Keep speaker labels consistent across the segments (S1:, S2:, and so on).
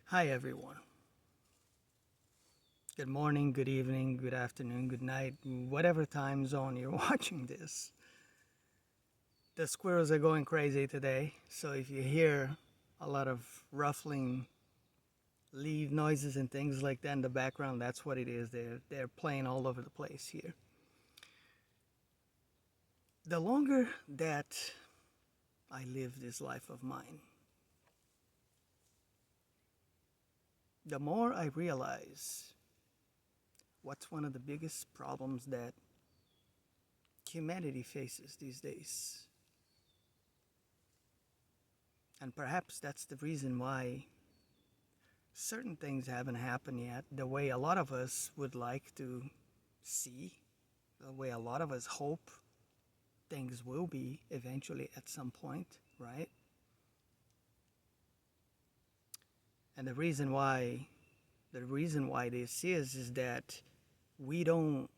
S1: Hi, everyone. Good morning, good evening, good afternoon, good night, whatever time zone you're watching this. The squirrels are going crazy today, so if you hear a lot of ruffling leaf noises and things like that in the background, that's what it is. They're playing all over the place here. The longer that I live this life of mine, the more I realize what's one of the biggest problems that humanity faces these days. And perhaps that's the reason why certain things haven't happened yet the way a lot of us would like to see, the way a lot of us hope things will be eventually at some point, right? And the reason why this is that we don't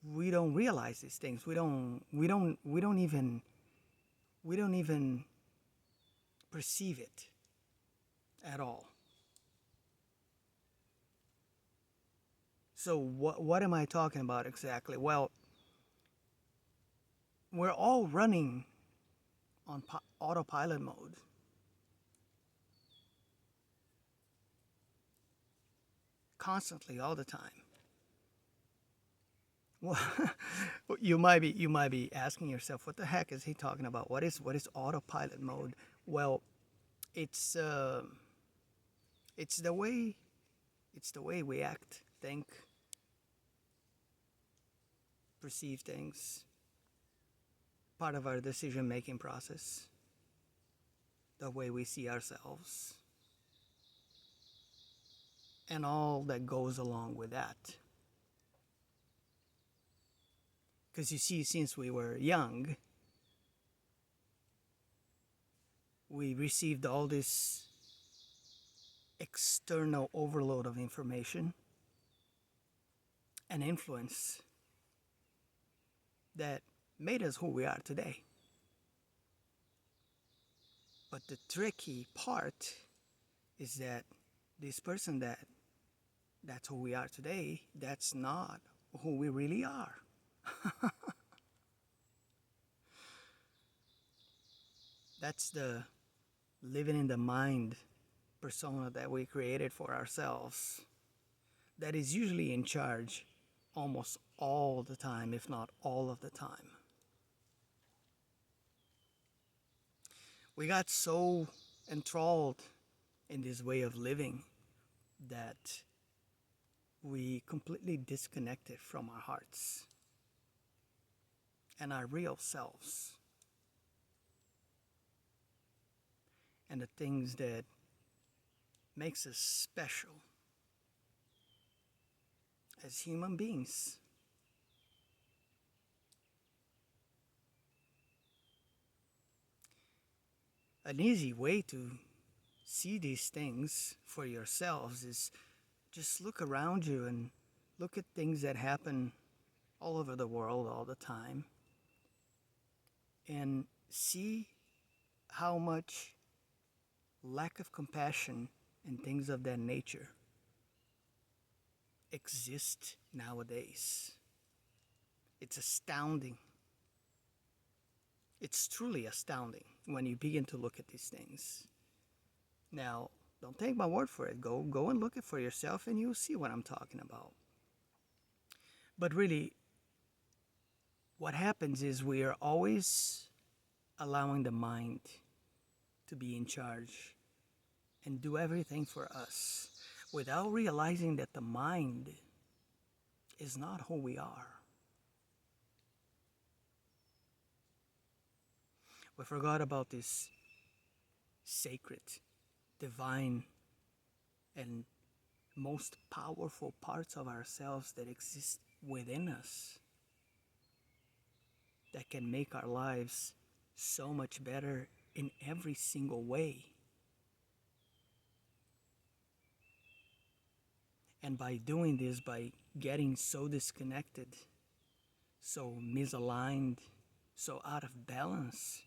S1: we don't realize these things. We don't even perceive it at all. So what am I talking about exactly? Well, we're all running on autopilot mode. Constantly, all the time. Well, you might be asking yourself, what the heck is he talking about? What is autopilot mode? Well, it's uh, it's the way it's the way we act, think, perceive things. Part of our decision making process. The way we see ourselves, and all that goes along with that. Because you see, since we were young, we received all this external overload of information and influence that made us who we are today. But the tricky part is that this person that's who we are today, that's not who we really are. That's the living in the mind persona that we created for ourselves, that is usually in charge almost all the time, if not all of the time. We got so enthralled in this way of living that we completely disconnected from our hearts and our real selves and the things that makes us special as human beings. An easy way to see these things for yourselves is just look around you and look at things that happen all over the world all the time and see how much lack of compassion and things of that nature exist nowadays. It's astounding. It's truly astounding when you begin to look at these things. Now, don't take my word for it. Go and look it for yourself and you'll see what I'm talking about. But really, what happens is we are always allowing the mind to be in charge and do everything for us without realizing that the mind is not who we are. We forgot about this sacred, divine, and most powerful parts of ourselves that exist within us that can make our lives so much better in every single way. And by doing this, by getting so disconnected, so misaligned, so out of balance,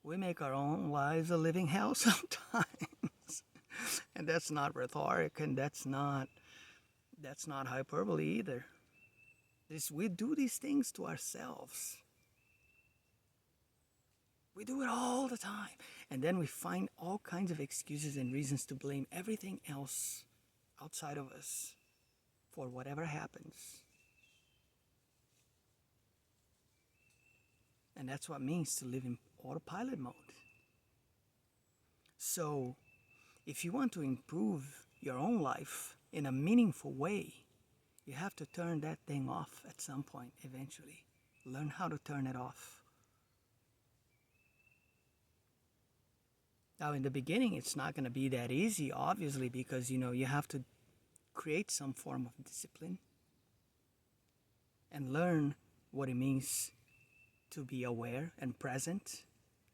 S1: we make our own lives a living hell sometimes. And that's not rhetoric, and that's not hyperbole either. We do these things to ourselves. We do it all the time. And then we find all kinds of excuses and reasons to blame everything else outside of us for whatever happens. And that's what it means to live in autopilot mode. So, if you want to improve your own life in a meaningful way, you have to turn that thing off at some point eventually. Learn how to turn it off. Now, in the beginning, it's not going to be that easy, obviously, because you have to create some form of discipline and learn what it means to be aware and present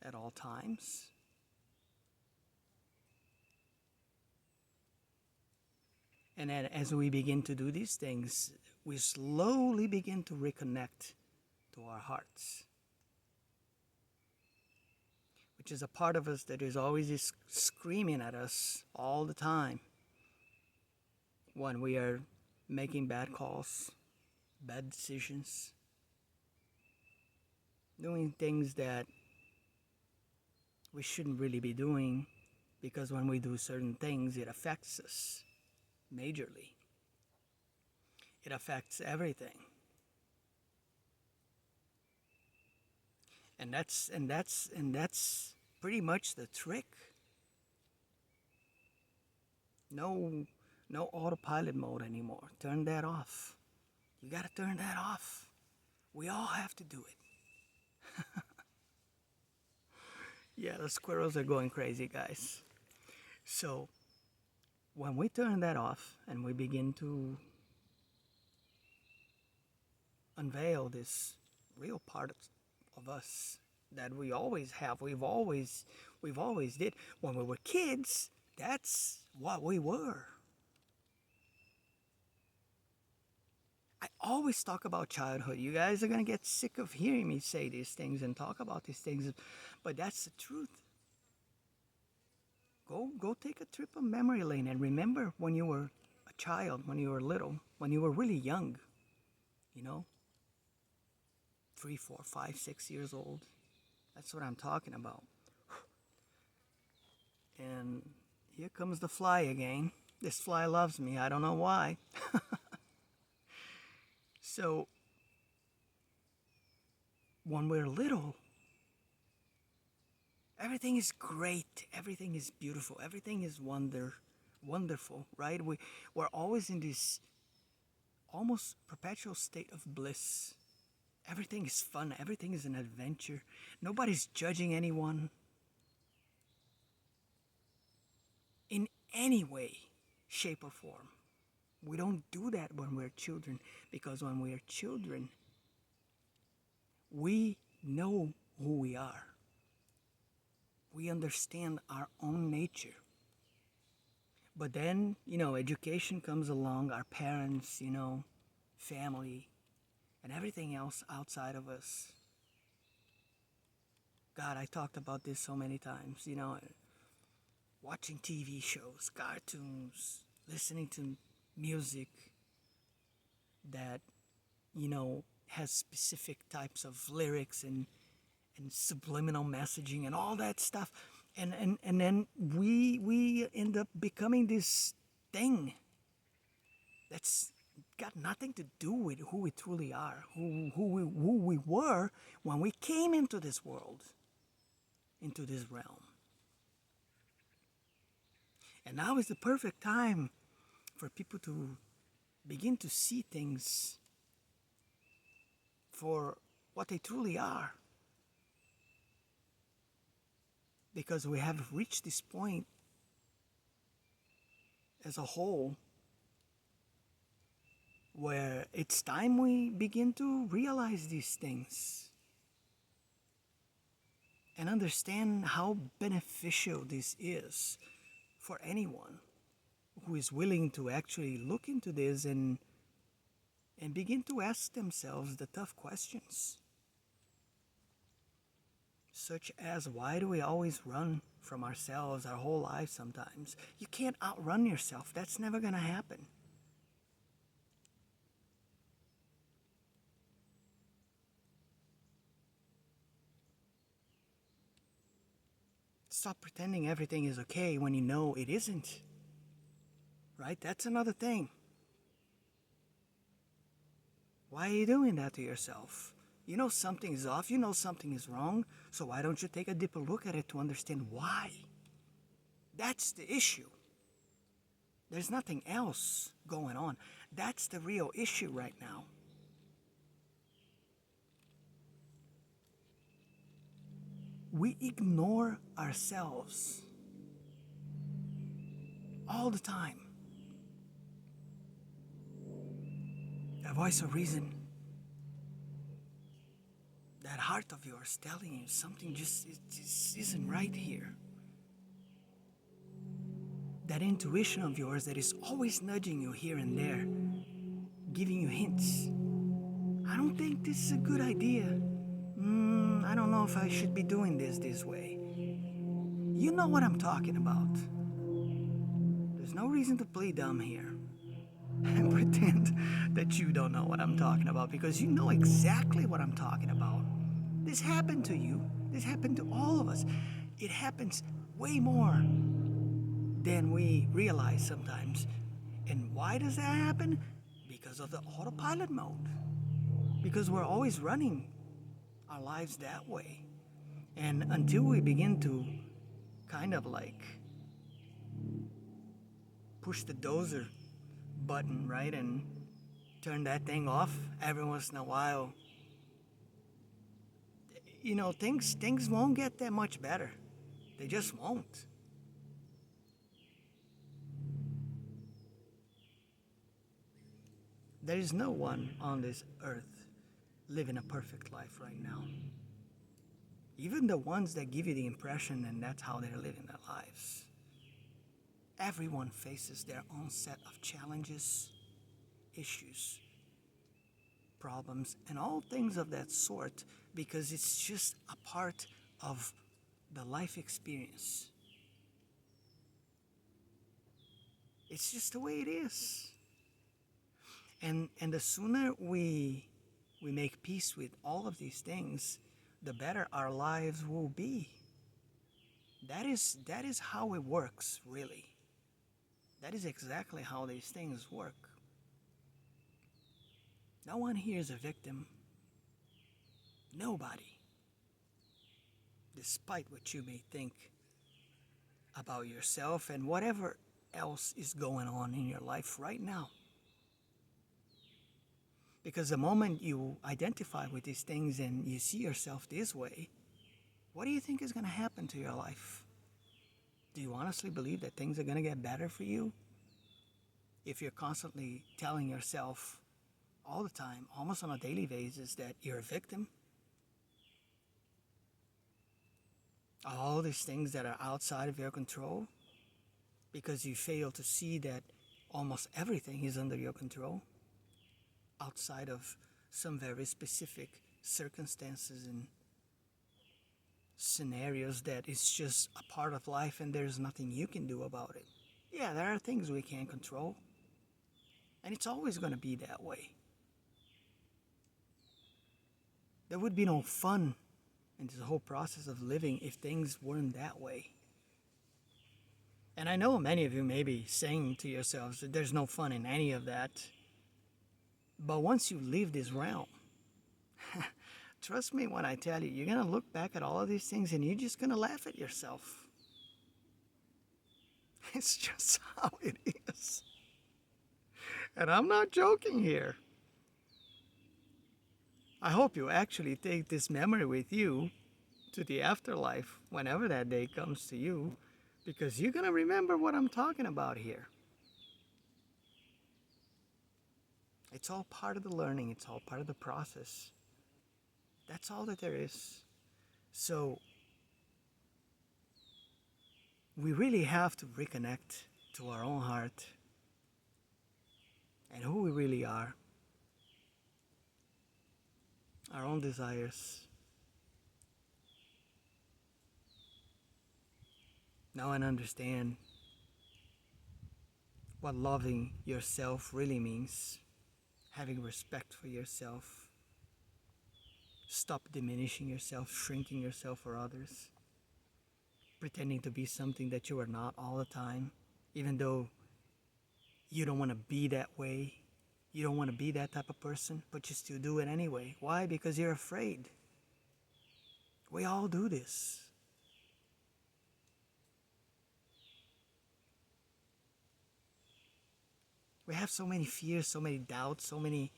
S1: at all times. And then as we begin to do these things, we slowly begin to reconnect to our hearts, which is a part of us that is always screaming at us all the time when we are making bad calls, bad decisions, doing things that we shouldn't really be doing, because when we do certain things, it affects us majorly. It affects everything. And that's pretty much the trick. No autopilot mode anymore. Turn that off. You got to turn that off. We all have to do it. Yeah, the squirrels are going crazy, guys. So, when we turn that off and we begin to unveil this real part of us that we always have, we've always did. When we were kids, that's what we were. I always talk about childhood. You guys are going to get sick of hearing me say these things and talk about these things, but that's the truth. Go take a trip on memory lane and remember when you were a child, when you were little, when you were really young, 3, 4, 5, 6 years old. That's what I'm talking about. And here comes the fly again. This fly loves me. I don't know why. So, when we're little, everything is great. Everything is beautiful. Everything is wonderful, right? We're always in this almost perpetual state of bliss. Everything is fun. Everything is an adventure. Nobody's judging anyone in any way, shape, or form. We don't do that when we're children, because when we're children, we know who we are. We understand our own nature. But then, education comes along, our parents, family, and everything else outside of us. God, I talked about this so many times, watching TV shows, cartoons, listening to music that, has specific types of lyrics and subliminal messaging and all that stuff. And then we end up becoming this thing that's got nothing to do with who we truly are, who we were when we came into this world, into this realm. And now is the perfect time for people to begin to see things for what they truly are. Because we have reached this point as a whole where it's time we begin to realize these things and understand how beneficial this is for anyone who is willing to actually look into this and begin to ask themselves the tough questions, such as, why do we always run from ourselves our whole life sometimes. You can't outrun yourself. That's never going to happen. Stop pretending everything is okay when you know it isn't. Right? That's another thing. Why are you doing that to yourself? You know something is off, you know something is wrong, so why don't you take a deeper look at it to understand why? That's the issue. There's nothing else going on. That's the real issue right now. We ignore ourselves all the time. That voice of reason, that heart of yours telling you something just isn't right here. That intuition of yours that is always nudging you here and there, giving you hints. I don't think this is a good idea. I don't know if I should be doing this way. You know what I'm talking about. There's no reason to play dumb here and pretend that you don't know what I'm talking about, because you know exactly what I'm talking about. This happened to you. This happened to all of us. It happens way more than we realize sometimes. And why does that happen? Because of the autopilot mode. Because we're always running our lives that way. And until we begin to kind of like push the dozer button, right, and turn that thing off every once in a while, you know, things won't get that much better. They just won't. There is no one on this earth living a perfect life right now. Even the ones that give you the impression and that's how they're living their lives. Everyone faces their own set of challenges, issues, problems, and all things of that sort, because it's just a part of the life experience. It's just the way it is. And the sooner we make peace with all of these things, the better our lives will be. That is how it works, really. That is exactly how these things work. No one here is a victim. Nobody. Despite what you may think about yourself and whatever else is going on in your life right now. Because the moment you identify with these things and you see yourself this way, what do you think is going to happen to your life? Do you honestly believe that things are going to get better for you? If you're constantly telling yourself all the time, almost on a daily basis, that you're a victim, all these things that are outside of your control, because you fail to see that almost everything is under your control, outside of some very specific circumstances and scenarios that is just a part of life and there's nothing you can do about it. Yeah, there are things we can't control, and it's always going to be that way. There would be no fun in this whole process of living if things weren't that way. And I know many of you may be saying to yourselves that there's no fun in any of that. But once you leave this realm, trust me when I tell you, you're going to look back at all of these things and you're just going to laugh at yourself. It's just how it is. And I'm not joking here. I hope you actually take this memory with you to the afterlife whenever that day comes to you, because you're going to remember what I'm talking about here. It's all part of the learning. It's all part of the process. That's all that there is. So we really have to reconnect to our own heart and who we really are, our own desires. Now and understand what loving yourself really means, having respect for yourself. Stop diminishing yourself, shrinking yourself for others, pretending to be something that you are not all the time, even though you don't want to be that way. You don't want to be that type of person, but you still do it anyway. Why? Because you're afraid. We all do this. We have so many fears, so many doubts, so many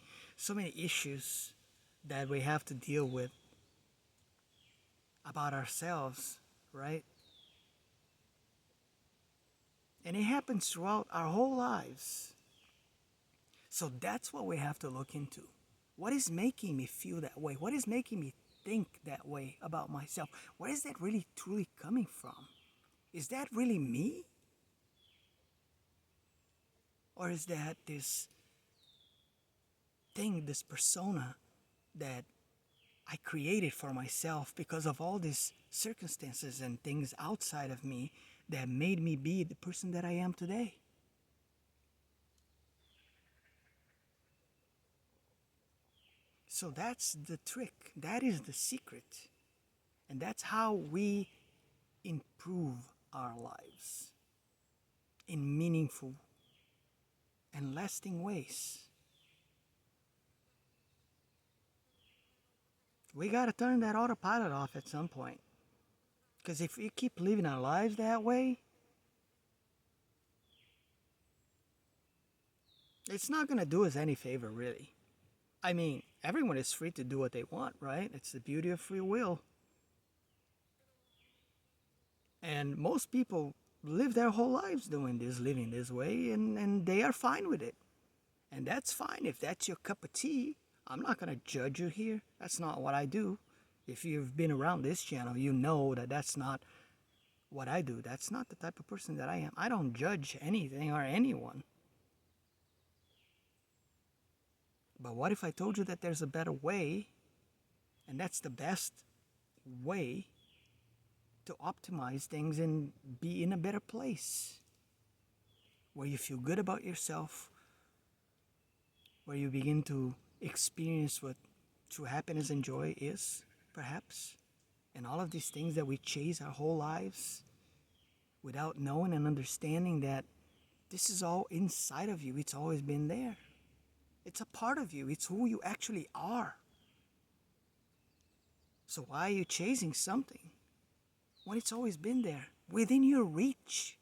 S1: issues that we have to deal with about ourselves, right? And it happens throughout our whole lives. So that's what we have to look into. What is making me feel that way? What is making me think that way about myself? Where is that really truly coming from? Is that really me? Or is that this thing, this persona that I created for myself because of all these circumstances and things outside of me that made me be the person that I am today? So that's the trick. That is the secret. And that's how we improve our lives in meaningful and lasting ways. We got to turn that autopilot off at some point. Because if we keep living our lives that way, it's not going to do us any favor, really. I mean, everyone is free to do what they want, right? It's the beauty of free will. And most people live their whole lives doing this, living this way, and they are fine with it. And that's fine if that's your cup of tea. I'm not going to judge you here. That's not what I do. If you've been around this channel, you know that that's not what I do. That's not the type of person that I am. I don't judge anything or anyone. But what if I told you that there's a better way, and that's the best way to optimize things and be in a better place, where you feel good about yourself, where you begin to experience what true happiness and joy is, perhaps, and all of these things that we chase our whole lives without knowing and understanding that this is all inside of you. It's always been there. It's a part of you. It's who you actually are. So why are you chasing something when it's always been there, within your reach?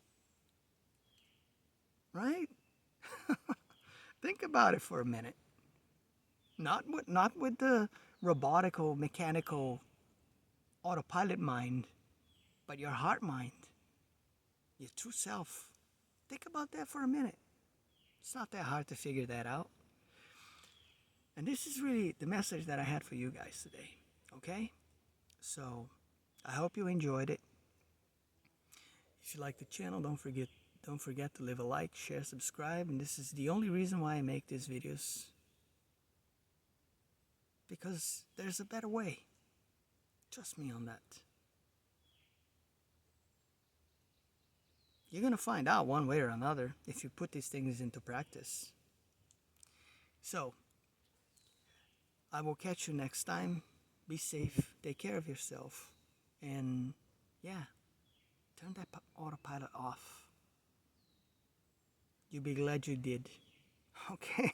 S1: Right? Think about it for a minute. Not with the robotical, mechanical, autopilot mind, but your heart mind, your true self. Think about that for a minute. It's not that hard to figure that out. And this is really the message that I had for you guys today. Okay? So I hope you enjoyed it. If you like the channel, don't forget to leave a like, share, subscribe. And this is the only reason why I make these videos. Because there's a better way. Trust me on that. You're going to find out one way or another if you put these things into practice. So, I will catch you next time. Be safe. Take care of yourself. And yeah, turn that autopilot off. You'll be glad you did. Okay?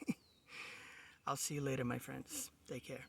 S1: I'll see you later, my friends. Take care.